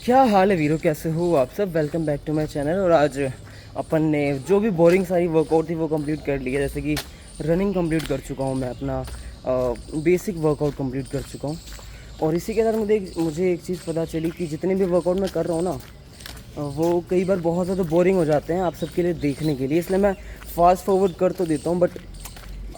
क्या हाल है वीरो, कैसे हो आप सब। Welcome back to my channel. और आज अपन ने जो भी बोरिंग सारी वर्कआउट थी वो कंप्लीट कर ली है। जैसे कि रनिंग कंप्लीट कर चुका हूँ मैं, अपना बेसिक वर्कआउट कंप्लीट कर चुका हूँ। और इसी के साथ मुझे एक चीज़ पता चली कि जितने भी वर्कआउट मैं कर रहा हूँ ना, वो कई बार बहुत ज़्यादा बोरिंग हो जाते हैं आप सबके लिए देखने के लिए। इसलिए मैं फास्ट फॉरवर्ड कर तो देता हूँ, बट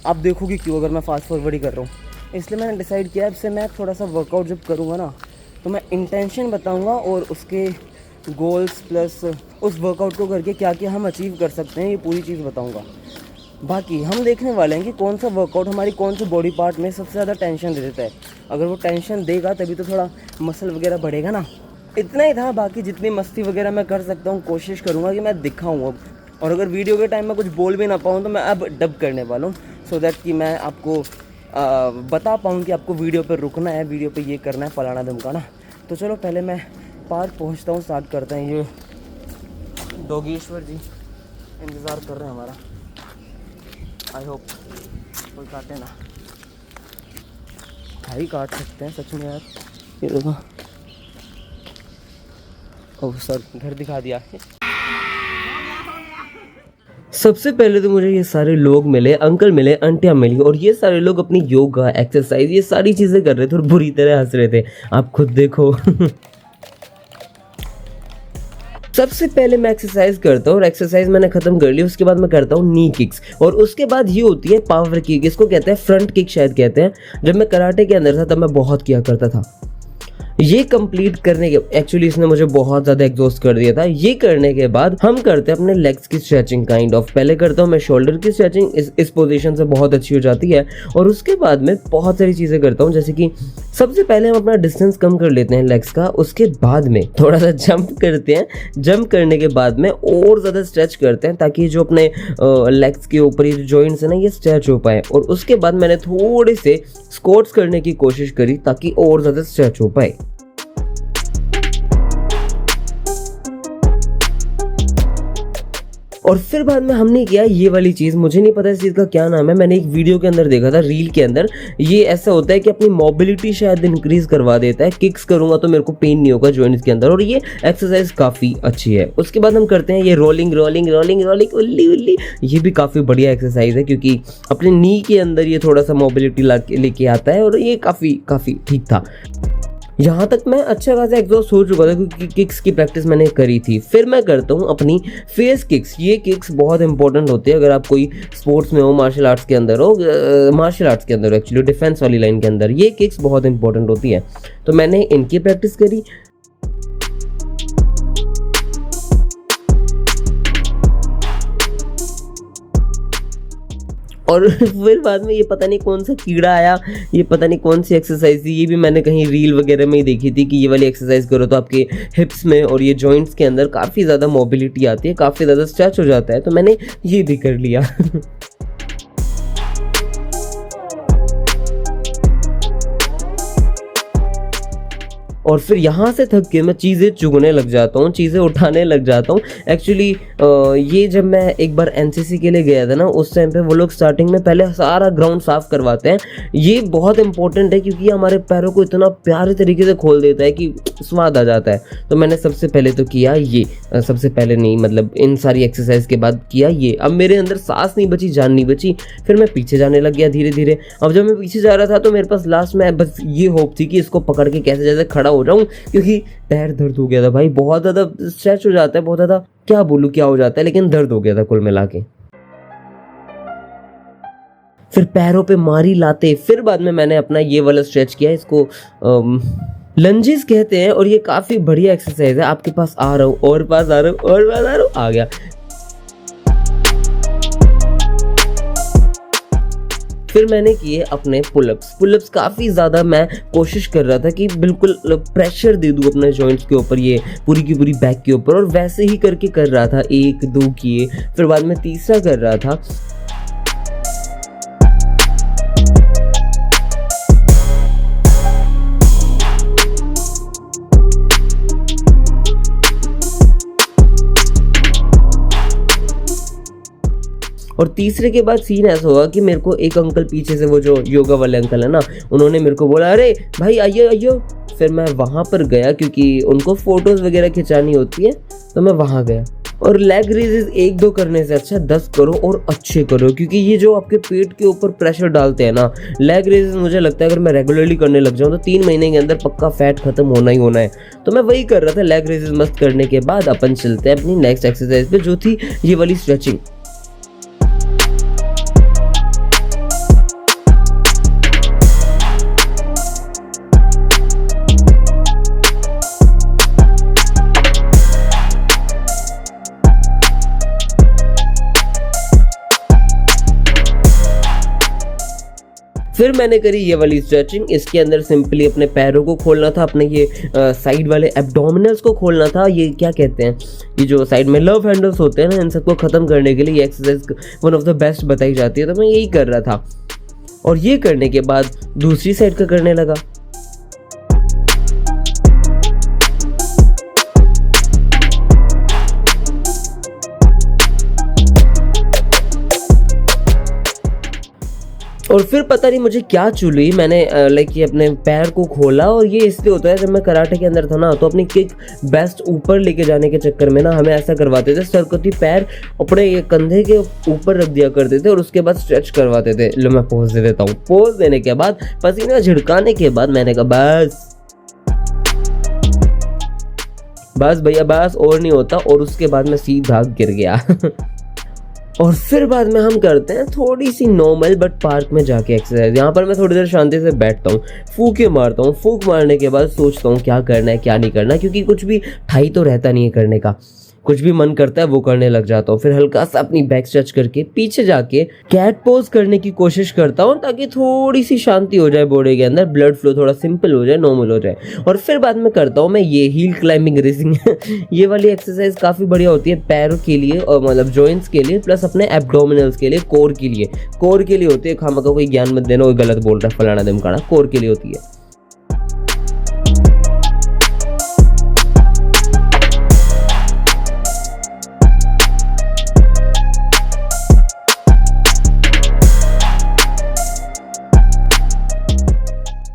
आप देखोगे क्यों अगर मैं फास्ट फॉरवर्ड ही कर रहा हूँ। इसलिए मैंने डिसाइड किया अब से मैं थोड़ा सा वर्कआउट जब करूँगा ना, तो मैं इंटेंशन बताऊंगा और उसके गोल्स प्लस उस वर्कआउट को करके क्या क्या हम अचीव कर सकते हैं, ये पूरी चीज़ बताऊंगा। बाकी हम देखने वाले हैं कि कौन सा वर्कआउट हमारी कौन से बॉडी पार्ट में सबसे ज़्यादा टेंशन दे देता है। अगर वो टेंशन देगा तभी तो थोड़ा मसल वगैरह बढ़ेगा ना। इतना ही था, बाकी जितनी मस्ती वगैरह मैं कर सकता हूँ कोशिश करूँगा कि मैं दिखाऊँ अब। और अगर वीडियो के टाइम में कुछ बोल भी ना पाऊँ तो मैं अब डब करने वाला हूँ, सो दैट कि मैं आपको बता पाऊँ कि आपको वीडियो पर रुकना है, वीडियो पे ये करना है, फलाना धमकाना। तो चलो पहले मैं पार्क पहुंचता हूँ, स्टार्ट करते हैं। ये डोगेश्वर जी इंतज़ार कर रहे हैं हमारा। आई होप कोई काटे ना, भाई काट सकते हैं सच में यार। ये देखो, ओह सर घर दिखा दिया। सबसे पहले तो मुझे ये सारे लोग मिले, अंकल मिले, आंटियाँ मिली, और ये सारे लोग अपनी योगा एक्सरसाइज ये सारी चीज़ें कर रहे थे और बुरी तरह हंस रहे थे। आप खुद देखो। सबसे पहले मैं एक्सरसाइज करता हूँ और एक्सरसाइज मैंने खत्म कर ली। उसके बाद मैं करता हूँ नी किक्स, और उसके बाद ये होती है पावर किक। इसको कहते हैं फ्रंट किक शायद कहते हैं। जब मैं कराटे के अंदर था तब मैं बहुत किया करता था। ये कंप्लीट करने के एक्चुअली इसने मुझे बहुत ज़्यादा एग्जॉस्ट कर दिया था। ये करने के बाद हम करते हैं अपने लेग्स की स्ट्रेचिंग काइंड ऑफ। पहले करता हूँ मैं शोल्डर की स्ट्रेचिंग, इस पोजीशन से बहुत अच्छी हो जाती है। और उसके बाद में बहुत सारी चीज़ें करता हूँ, जैसे कि सबसे पहले हम अपना डिस्टेंस कम कर लेते हैं लेग्स का। उसके बाद में थोड़ा सा जंप करते हैं। जंप करने के बाद में और ज़्यादा स्ट्रेच करते हैं ताकि जो अपने लेग्स के ऊपर ये जॉइंट्स है ना, ये स्ट्रेच हो पाए। और उसके बाद मैंने थोड़े से स्क्वाट्स करने की कोशिश करी ताकि और ज़्यादा स्ट्रेच हो पाए। और फिर बाद में हमने किया ये वाली चीज़, मुझे नहीं पता इस चीज़ का क्या नाम है, मैंने एक वीडियो के अंदर देखा था, रील के अंदर। ये ऐसा होता है कि अपनी मोबिलिटी शायद इंक्रीज करवा देता है। किक्स करूंगा तो मेरे को पेन नहीं होगा जॉइंट्स के अंदर, और ये एक्सरसाइज काफ़ी अच्छी है। उसके बाद हम करते हैं ये रोलिंग रोलिंग रोलिंग रोलिंग उल्ली उल्ली। ये भी काफ़ी बढ़िया एक्सरसाइज है क्योंकि अपने नी के अंदर ये थोड़ा सा मोबिलिटी लेके आता है, और ये काफ़ी ठीक था। यहाँ तक मैं अच्छा खासा एग्जॉस्ट हो चुका था क्योंकि किक्स की प्रैक्टिस मैंने करी थी। फिर मैं करता हूँ अपनी फेस किक्स। ये किक्स बहुत इंपॉर्टेंट होती है अगर आप कोई स्पोर्ट्स में हो, मार्शल आर्ट्स के अंदर हो, मार्शल आर्ट्स के अंदर एक्चुअली डिफेंस वाली लाइन के अंदर ये किक्स बहुत इंपॉर्टेंट होती है। तो मैंने इनकी प्रैक्टिस करी। और फिर बाद में ये पता नहीं कौन सा कीड़ा आया, ये पता नहीं कौन सी एक्सरसाइज थी, ये भी मैंने कहीं रील वगैरह में ही देखी थी कि ये वाली एक्सरसाइज करो तो आपके हिप्स में और ये जॉइंट्स के अंदर काफ़ी ज़्यादा मोबिलिटी आती है, काफ़ी ज़्यादा स्ट्रेच हो जाता है। तो मैंने ये भी कर लिया। और फिर यहाँ से थक के मैं चीज़ें चुगने लग जाता हूँ, चीज़ें उठाने लग जाता हूँ। एक्चुअली ये जब मैं एक बार एनसीसी के लिए गया था ना, उस टाइम पे वो लोग स्टार्टिंग में पहले सारा ग्राउंड साफ़ करवाते हैं। ये बहुत इंपॉर्टेंट है क्योंकि हमारे पैरों को इतना प्यारे तरीके से खोल देता है कि स्वाद आ जाता है। तो मैंने सबसे पहले तो किया ये, सबसे पहले नहीं मतलब इन सारी एक्सरसाइज के बाद किया ये। अब मेरे अंदर सांस नहीं बची, जान नहीं बची। फिर मैं पीछे जाने लग गया धीरे धीरे। अब जब मैं पीछे जा रहा था तो मेरे पास लास्ट में बस ये होप थी कि इसको पकड़ के कैसे जैसे खड़ा हो जाऊं, क्योंकि पैर दर्द हो गया था भाई, बहुत ज़्यादा स्ट्रेच हो जाता है, बहुत ज़्यादा क्या बोलूँ क्या हो जाता है, लेकिन दर्द हो गया था कुल मिला के। फिर पैरों पे मारी लाते, फिर बाद में मैंने अपना ये वाला स्ट्रेच किया, इसको लंजेस कहते हैं, और ये काफ़ी बढ़िया एक्सरसाइज है। आपके पास आ रहा हूँ और पास आ रहा हूँ और पास आ रहा हूँ, आ गया। फिर मैंने किए अपने पुलअप्स काफ़ी ज़्यादा मैं कोशिश कर रहा था कि बिल्कुल प्रेशर दे दूँ अपने जॉइंट्स के ऊपर, ये पूरी की पूरी बैक के ऊपर, और वैसे ही करके कर रहा था। 1 2 किए, फिर बाद में तीसरा कर रहा था। और तीसरे के बाद सीन ऐसा हुआ कि मेरे को एक अंकल पीछे से, वो जो योगा वाले अंकल है ना, उन्होंने मेरे को बोला, अरे भाई आइयो आइयो, फिर मैं वहाँ पर गया क्योंकि उनको फ़ोटोज़ वगैरह खिंचानी होती है, तो मैं वहाँ गया। और लेग रेजेस 1-2 करने से अच्छा 10 करो और अच्छे करो, क्योंकि ये जो आपके पेट के ऊपर प्रेशर डालते हैं ना, लेग रेजेस मुझे लगता है अगर मैं रेगुलरली करने लग जाऊँ तो 3 महीने के अंदर पक्का फैट खत्म होना ही होना है। तो मैं वही कर रहा था। लेग रेजेस मस्त करने के बाद अपन चलते हैं अपनी नेक्स्ट एक्सरसाइज पे, जो थी ये वाली स्ट्रेचिंग। फिर मैंने करी ये वाली स्ट्रेचिंग। इसके अंदर सिंपली अपने पैरों को खोलना था, अपने ये साइड वाले एब्डोमिनल्स को खोलना था। ये क्या कहते हैं, ये जो साइड में लव हैंडल्स होते हैं ना, इन सबको ख़त्म करने के लिए ये exercise one of the best बताई जाती है। तो मैं यही कर रहा था और ये करने के बाद दूसरी साइड का करने लगा। और फिर पता नहीं मुझे क्या चुल हुई, मैंने लाइक ये अपने पैर को खोला। और ये इसलिए होता है, जब मैं कराटे के अंदर था ना, तो अपनी किक बेस्ट ऊपर लेके जाने के चक्कर में ना हमें ऐसा करवाते थे, सरकती पैर अपने ये कंधे के ऊपर रख दिया करते थे और उसके बाद स्ट्रेच करवाते थे। लो मैं पोज दे देता हूँ। पोज देने के बाद पसीना झिड़काने के बाद मैंने कहा बस भैया बस, और नहीं होता। और उसके बाद मैं सीधा गिर गया। और फिर बाद में हम करते हैं थोड़ी सी नॉर्मल बट पार्क में जाके एक्सरसाइज। यहाँ पर मैं थोड़ी देर शांति से बैठता हूँ, फूके मारता हूँ। फूक मारने के बाद सोचता हूँ क्या करना है क्या नहीं करना, क्योंकि कुछ भी ठाई तो रहता नहीं है करने का। कुछ भी मन करता है वो करने लग जाता हूँ। फिर हल्का सा अपनी बैक स्ट्रेच करके पीछे जाके कैट पोज करने की कोशिश करता हूँ, ताकि थोड़ी सी शांति हो जाए बॉडी के अंदर, ब्लड फ्लो थोड़ा सिंपल हो जाए, नॉर्मल हो जाए। और फिर बाद में करता हूँ मैं ये हील क्लाइंबिंग रेसिंग। ये वाली एक्सरसाइज काफ़ी बढ़िया होती है पैरों के लिए, और मतलब जॉइंट्स के लिए, प्लस अपने एब्डोमिनल्स के लिए, कोर के लिए। कोर के लिए होती है, खामा का कोई ज्ञान मत देना, कोई गलत बोल रहा है फलाना दिमकाना, कोर के लिए होती है।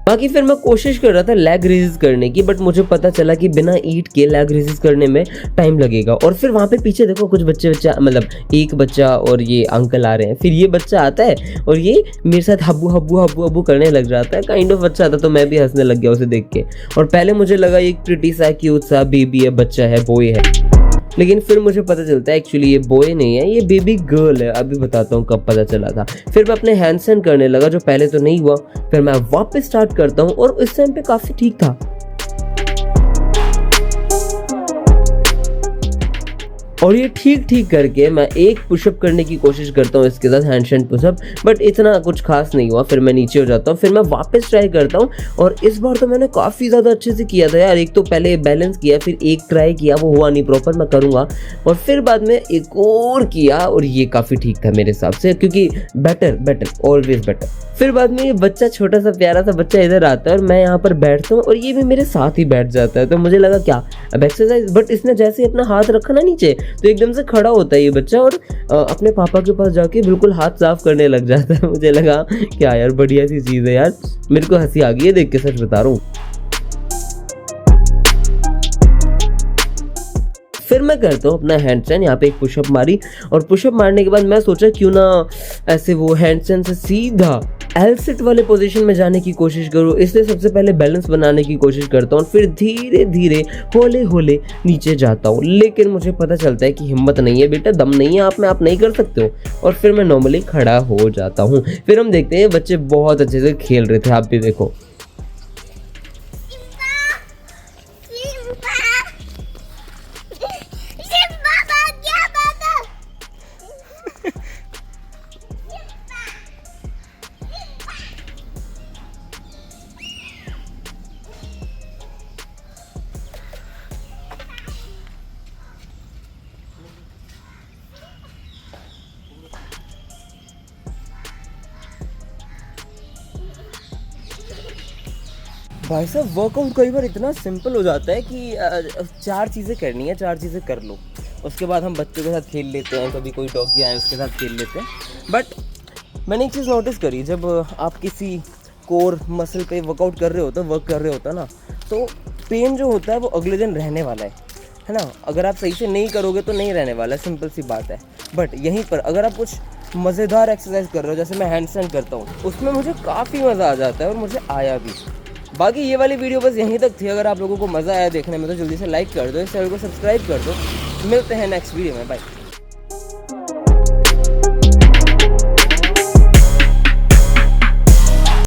बाकी फिर मैं कोशिश कर रहा था लेग रेजेस करने की, बट मुझे पता चला कि बिना ईट के लेग रेजेस करने में टाइम लगेगा। और फिर वहाँ पे पीछे देखो कुछ बच्चा मतलब एक बच्चा और ये अंकल आ रहे हैं। फिर ये बच्चा आता है और ये मेरे साथ हब्बू हब्बू हब्बू हब्बू करने लग जाता है, काइंड ऑफ अच्छा था। तो मैं भी हंसने लग गया उसे देख के। और पहले मुझे लगा ये प्रिटी सा क्यूट सा बेबी है, बच्चा है, बॉय है, लेकिन फिर मुझे पता चलता है एक्चुअली ये बॉय नहीं है, ये बेबी गर्ल है। अभी बताता हूँ कब पता चला था। फिर मैं अपने हैंडस्टैंड करने लगा, जो पहले तो नहीं हुआ। फिर मैं वापस स्टार्ट करता हूँ और इस टाइम पे काफी ठीक था। और ये ठीक ठीक करके मैं एक पुशअप करने की कोशिश करता हूँ इसके साथ, हैंडस्टैंड पुशअप, बट इतना कुछ खास नहीं हुआ। फिर मैं नीचे हो जाता हूँ। फिर मैं वापस ट्राई करता हूँ और इस बार तो मैंने काफ़ी ज़्यादा अच्छे से किया था यार। एक तो पहले बैलेंस किया, फिर एक ट्राई किया, वो हुआ नहीं प्रॉपर, मैं करूँगा। और फिर बाद में एक और किया और ये काफ़ी ठीक था मेरे हिसाब से, क्योंकि बेटर ऑलवेज बेटर। फिर बाद में ये बच्चा, छोटा सा प्यारा सा बच्चा इधर आता है और मैं यहाँ पर बैठता हूँ और ये भी मेरे साथ ही बैठ जाता है। तो मुझे लगा क्या अब एक्सरसाइज, बट इसने जैसे अपना हाथ रखा ना नीचे, तो एकदम से खड़ा होता है ये बच्चा और अपने पापा के पास जाके बिल्कुल हाथ साफ करने लग जाता है। मुझे लगा क्या यार बढ़िया सी चीज़ है यार, मेरे को हंसी आ गई है देख के, सच बता रहा हूँ। फिर मैं करता हूँ अपना हैंडस्टैंड। यहाँ पे एक पुशअप मारी और पुशअप मारने के बाद मैं सोचा क्यों ना ऐसे वो हैंडस्टैंड से सीधा एल सिट वाले पोजीशन में जाने की कोशिश करूँ। इसलिए सबसे पहले बैलेंस बनाने की कोशिश करता हूँ, फिर धीरे धीरे होले होले नीचे जाता हूँ। लेकिन मुझे पता चलता है कि हिम्मत नहीं है बेटा, दम नहीं है आप में, आप नहीं कर सकते हो। और फिर मैं नॉर्मली खड़ा हो जाता हूँ। फिर हम देखते हैं बच्चे बहुत अच्छे से खेल रहे थे, आप भी देखो। भाई साहब वर्कआउट कई बार इतना सिंपल हो जाता है कि 4 चीज़ें करनी है, 4 चीज़ें कर लो, उसके बाद हम बच्चों के साथ खेल लेते हैं, कभी कोई डॉगी आए उसके साथ खेल लेते हैं। बट मैंने एक चीज़ नोटिस करी, जब आप किसी कोर मसल पे वर्कआउट कर रहे होते, वर्क कर रहे होते ना, तो पेन जो होता है वो अगले दिन रहने वाला है ना। अगर आप सही से नहीं करोगे तो नहीं रहने वाला है, सिंपल सी बात है। बट यहीं पर अगर आप कुछ मज़ेदार एक्सरसाइज कर रहे हो, जैसे मैं हैंडस्टैंड करता हूँ, उसमें मुझे काफ़ी मज़ा आ जाता है और मुझे आया भी। बाकी ये वाली वीडियो बस यहीं तक थी। अगर आप लोगों को मज़ा आया देखने में तो जल्दी से लाइक कर दो, इस चैनल को सब्सक्राइब कर दो। मिलते हैं नेक्स्ट वीडियो में, बाय।